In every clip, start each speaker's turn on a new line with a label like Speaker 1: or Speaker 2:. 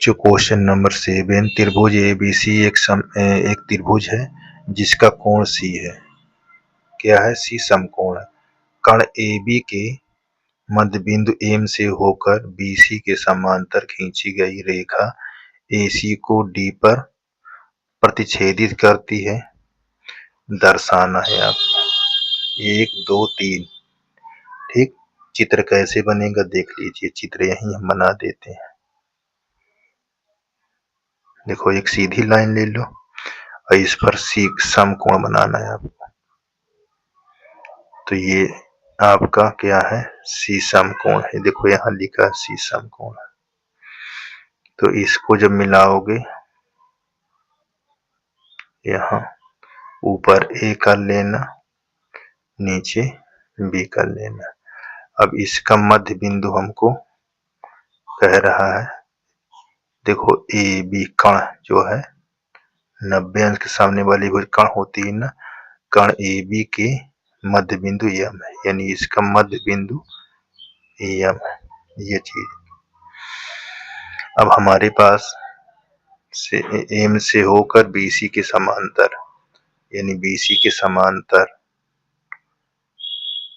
Speaker 1: जो question number 7, त्रिभुज ABC एक त्रिभुज है जिसका कोण C है। क्या है? C समकोण है। कण AB के मध्य बिंदु M से होकर BC के समांतर खींची गई रेखा AC को D पर प्रतिच्छेदित करती है। दर्शाना है आपको 1 2 3। ठीक, चित्र कैसे बनेगा देख लीजिए। चित्र यहीं हम बना देते हैं। देखो, एक सीधी लाइन ले लो और इस पर सी समकोण बनाना है आपको। तो ये आपका क्या है? सी समकोण है। देखो यहाँ लिखा सी समकोण। तो इसको जब मिलाओगे, यहाँ ऊपर ए कर लेना, नीचे बी कर लेना। अब इसका मध्य बिंदु हमको कह रहा है, देखो ए बी कण जो है 90 अंश के सामने वाली भुज कण होती है ना, कण ए बी के मध्य बिंदु एम है, यानी इसका मध्य बिंदु एम है। ये चीज अब हमारे पास से एम से होकर बीसी के समांतर, यानी बीसी के समांतर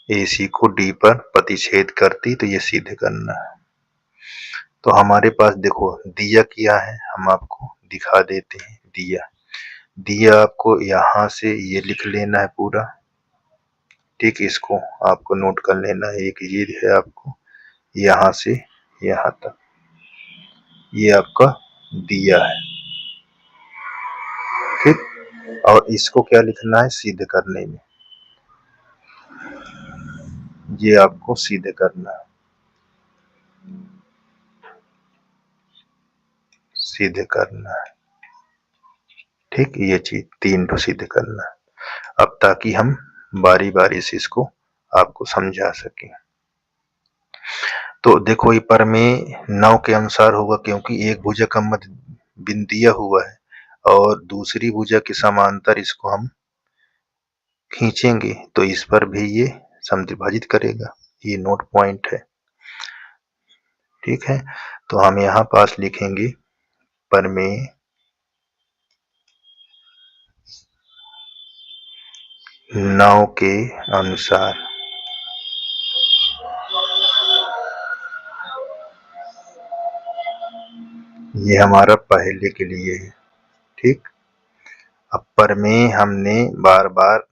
Speaker 1: एसी को डी पर प्रतिच्छेद करती, तो ये सिद्ध करना है। तो हमारे पास देखो दिया क्या है, हम आपको दिखा देते हैं। दिया आपको यहाँ से ये लिख लेना है पूरा। ठीक, इसको आपको नोट कर लेना है। एक ये है आपको यहाँ से यहाँ तक, ये आपका दिया है। ठीक, और इसको क्या लिखना है सिद्ध करने में, ये आपको सिद्ध करना है, सिद्ध करना है। ठीक, ये चीज 3 तो सिद्ध करना है। अब ताकि हम बारी बारी से इसको आपको समझा सकें। तो देखो ये पर में 9 के अनुसार होगा, क्योंकि एक भुजा का मध्य बिंदु दिया हुआ है और दूसरी भुजा के समांतर इसको हम खींचेंगे तो इस पर भी ये समद्विभाजित करेगा। ये नोट पॉइंट है। ठीक है, तो हम यहाँ पास लिखेंगे प्रमेय 9 के अनुसार। ये हमारा पहले के लिए है। ठीक, अब प्रमेय हमने बार बार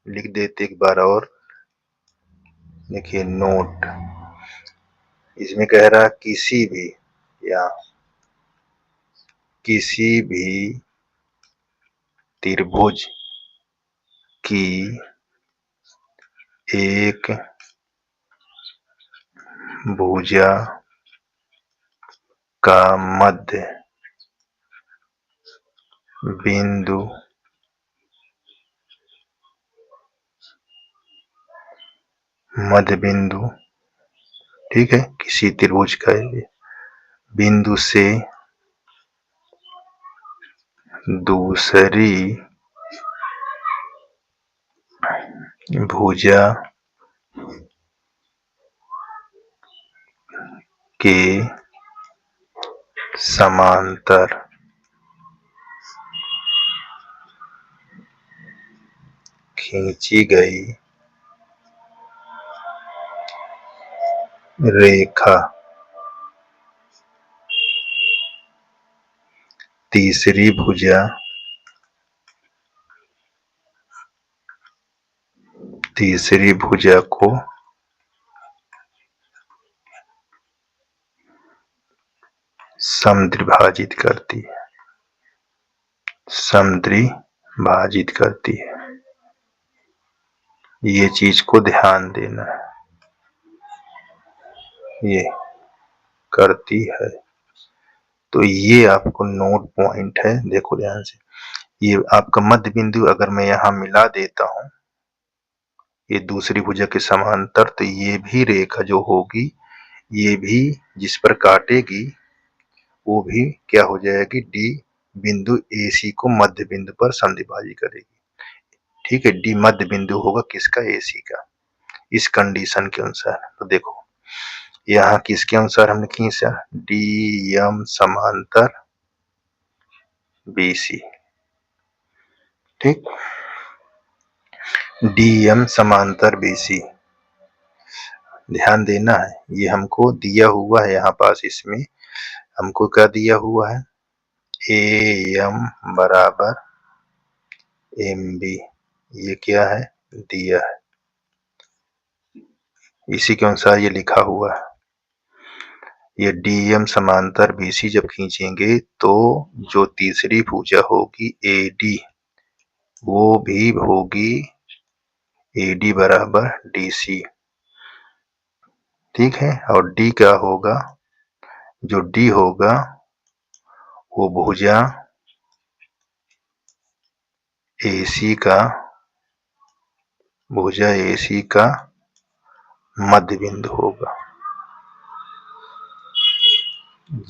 Speaker 1: लिख देते एक बार और। देखिए नोट, इसमें कह रहा किसी भी या किसी भी त्रिभुज की एक भुजा का मध्य बिंदु ठीक है, किसी त्रिभुज का बिंदु से दूसरी भुजा के समांतर खींची गई रेखा तीसरी भुजा को समद्विभाजित करती है। ये चीज को ध्यान देना है, ये करती है। तो ये आपको नोट पॉइंट है। देखो ध्यान से, ये आपका मध्य बिंदु अगर मैं यहाँ मिला देता हूँ ये दूसरी भुजा के समांतर, तो ये भी रेखा जो होगी, ये भी जिस पर काटेगी वो भी क्या हो जाएगी, डी बिंदु AC को मध्य बिंदु पर समद्विभाजित करेगी। ठीक है, डी मध्य बिंदु होगा किसका? AC का, इस कंडीशन के अनुसार। तो देखो यहाँ किसके अनुसार हमने खींचा, डी एम समांतर BC। ठीक, डी एम समांतर BC ध्यान देना है, ये हमको दिया हुआ है यहाँ पास, इसमें हमको क्या दिया हुआ है, AM बराबर MB, ये क्या है दिया है, इसी के अनुसार ये लिखा हुआ है। ये DM समांतर BC जब खींचेंगे तो जो तीसरी भुजा होगी AD वो भी होगी AD बराबर DC। ठीक है, और D क्या होगा, जो D होगा वो भुजा AC का मध्य बिंदु होगा।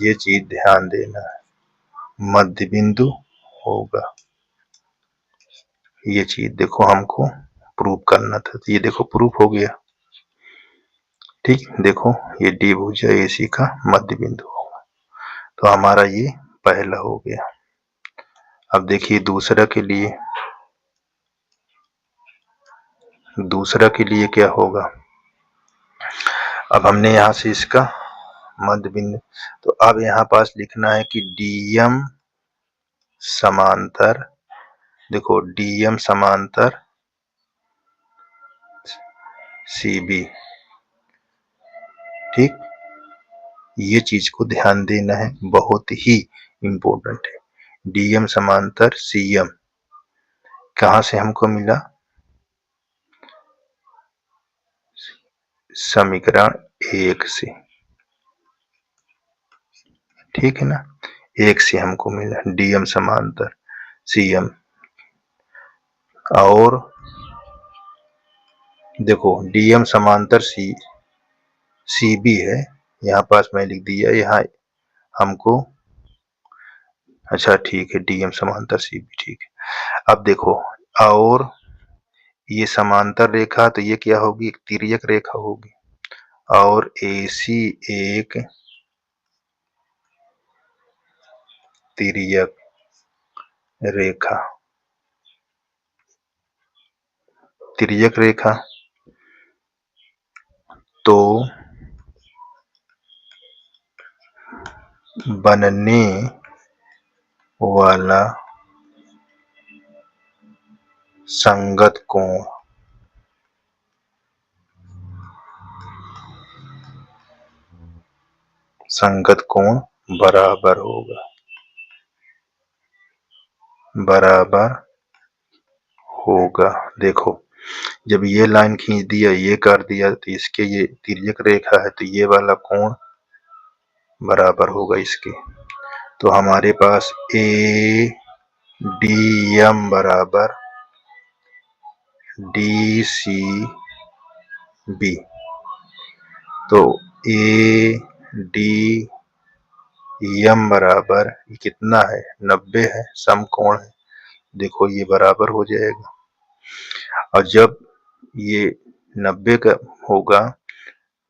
Speaker 1: ये चीज ध्यान देना है, मध्य बिंदु होगा। ये चीज देखो हमको प्रूफ करना था, तो ये देखो प्रूफ हो गया। ठीक, देखो ये D भुजा AC का मध्य बिंदु होगा, तो हमारा ये पहला हो गया। अब देखिए दूसरा के लिए क्या होगा। अब हमने यहाँ से इसका मध्य बिंदु, तो अब यहाँ पास लिखना है कि DM समांतर, देखो DM समांतर CB। ठीक, ये चीज को ध्यान देना है, बहुत ही इम्पोर्टेंट है। DM समांतर CM कहाँ से हमको मिला, समीकरण 1 से। ठीक है ना, 1 से हमको मिला DM समांतर CM। और देखो DM समांतर CB है, यहाँ पास मैं लिख दिया, यहाँ हमको, अच्छा ठीक है DM समांतर CB, ठीक है। अब देखो, और ये समांतर रेखा, तो ये क्या होगी, एक तिर्यक रेखा होगी, और AC एक तिर्यक रेखा, तिर्यक रेखा, तो बनने वाला संगत कोण, संगत कोण बराबर होगा, बराबर होगा। देखो जब ये लाइन खींच दिया, ये कर दिया, तो इसके ये तिर्यक रेखा है, तो ये वाला कोण बराबर होगा इसके। तो हमारे पास ADM बराबर DCB, तो ADM बराबर ये कितना है, 90 है, समकोण है। देखो ये बराबर हो जाएगा, और जब ये 90 का होगा,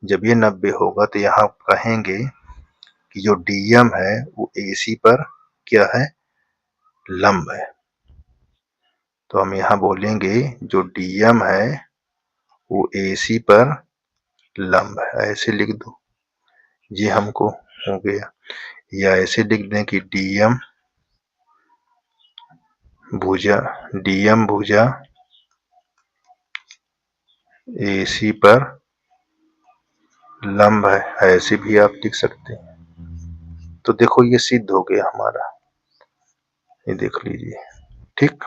Speaker 1: जब ये 90 होगा तो यहाँ कहेंगे कि जो DM है वो AC पर क्या है, लंब है। तो हम यहाँ बोलेंगे जो DM है वो AC पर लंब है, ऐसे लिख दो, ये हमको हो गया। या ऐसे लिख दें कि DM भुजा AC पर लंब है, ऐसे भी आप लिख सकते हैं। तो देखो ये सिद्ध हो गया हमारा, ये देख लीजिए। ठीक,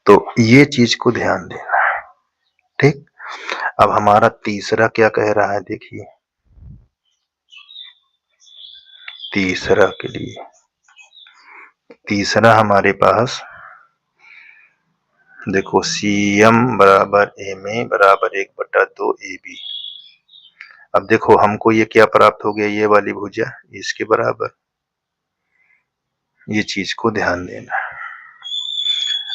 Speaker 1: तो ये चीज को ध्यान देना है। ठीक, अब हमारा तीसरा क्या कह रहा है, देखिए तीसरा के लिए, तीसरा हमारे पास देखो CM बराबर MA बराबर 1/2 AB। अब देखो हमको ये क्या प्राप्त हो गया, ये वाली भुजा इसके बराबर, ये चीज को ध्यान देना है।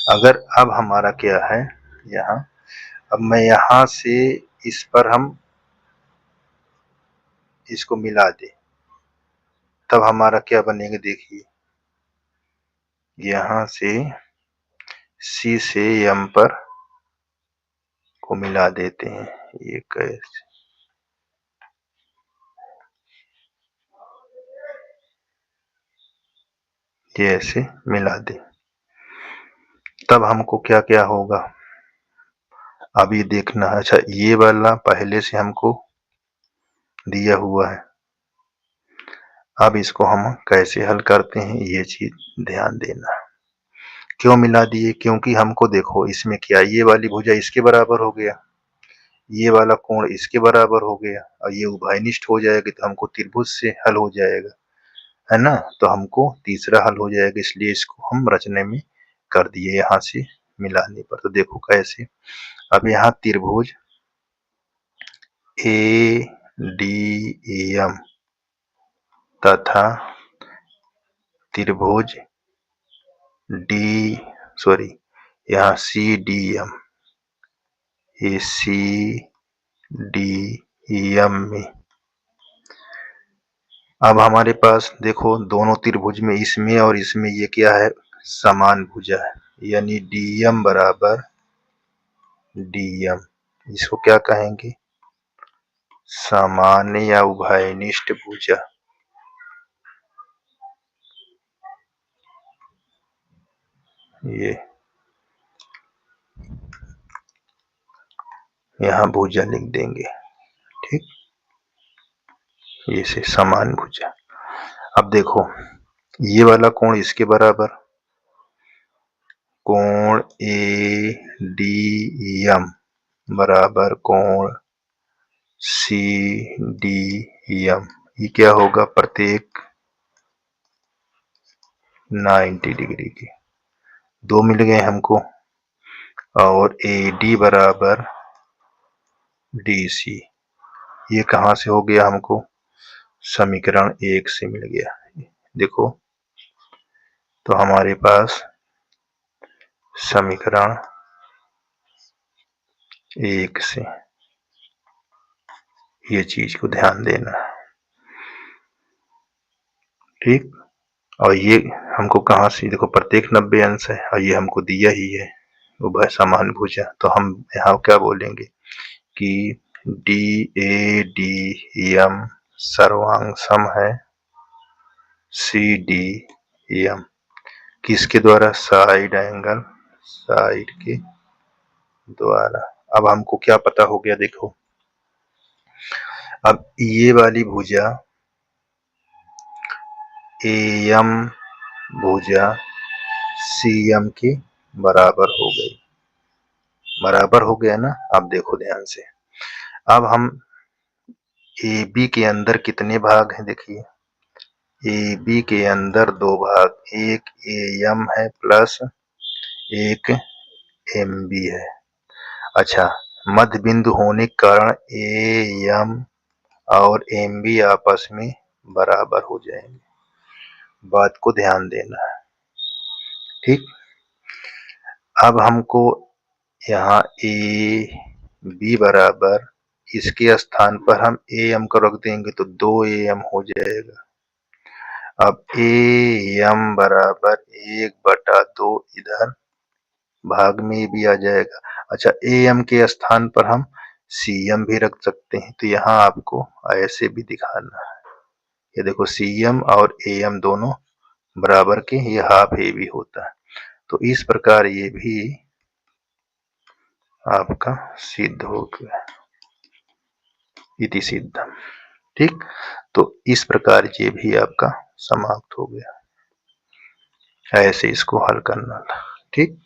Speaker 1: अगर अब हमारा क्या है यहाँ, अब मैं यहाँ से इस पर हम इसको मिला दे, तब हमारा क्या बनेगा देखिए, यहां से C से M पर को मिला देते हैं। ये कैसे, ये ऐसे मिला दे, तब हमको क्या क्या होगा अब ये देखना है। अच्छा, ये वाला पहले से हमको दिया हुआ है, अब इसको हम कैसे हल करते हैं ये चीज ध्यान देना। क्यों मिला दिए, क्योंकि हमको देखो इसमें क्या, ये वाली भुजा इसके बराबर हो गया, ये वाला कोण इसके बराबर हो गया, और ये उभयनिष्ठ हो जाएगा तो हमको त्रिभुज से हल हो जाएगा, है ना। तो हमको तीसरा हल हो जाएगा, इसलिए इसको हम रचने में कर दिए यहाँ से मिलाने पर। तो देखो कैसे, अब यहाँ त्रिभुज ADM तथा त्रिभुज यहाँ CDM, ये CDM में अब हमारे पास देखो दोनों त्रिभुज में, इसमें और इसमें ये क्या है, समान भुजा है, यानी DM बराबर DM, इसको क्या कहेंगे, समान या उभयनिष्ठ भुजा। ये यहाँ भुजा लिख देंगे, ठीक, ये से समान भुजा। अब देखो ये वाला कोण इसके बराबर, कोण ADM बराबर कोण CDM, ये क्या होगा, प्रत्येक 90 डिग्री की, दो मिल गए हमको, और AD बराबर DC, ये कहाँ से हो गया हमको, समीकरण 1 से मिल गया। देखो तो हमारे पास समीकरण 1 से, ये चीज को ध्यान देना, ठीक। और ये हमको कहाँ से, देखो प्रत्येक 90 अंश है, और ये हमको दिया ही है उभय समान भुजा, तो हम यहाँ क्या बोलेंगे कि DADM सर्वांग सम है CDM, किसके द्वारा, साइड एंगल, साइड के द्वारा। अब हमको क्या पता हो गया, देखो अब ये वाली भुजा AM भुजा CM के बराबर हो गई, बराबर हो गया ना। अब देखो ध्यान से, अब हम AB के अंदर कितने भाग हैं, देखिए AB के अंदर दो भाग, एक AM है प्लस एक MB है। अच्छा, मध्य बिंदु होने के कारण AM और MB आपस में बराबर हो जाएंगे, बात को ध्यान देना है, ठीक। अब हमको यहाँ AB बराबर, इसके स्थान पर हम AM को रख देंगे तो 2AM हो जाएगा। अब AM बराबर 1/2 इधर भाग में भी आ जाएगा। अच्छा, AM के स्थान पर हम CM भी रख सकते हैं, तो यहाँ आपको ऐसे भी दिखाना है, ये देखो CM और AM दोनों बराबर के, ये हाफ ए भी होता है, तो इस प्रकार ये भी आपका सिद्ध हो गया, इति सिद्धम, ठीक। तो इस प्रकार ये भी आपका समाप्त हो गया, ऐसे इसको हल करना था, ठीक।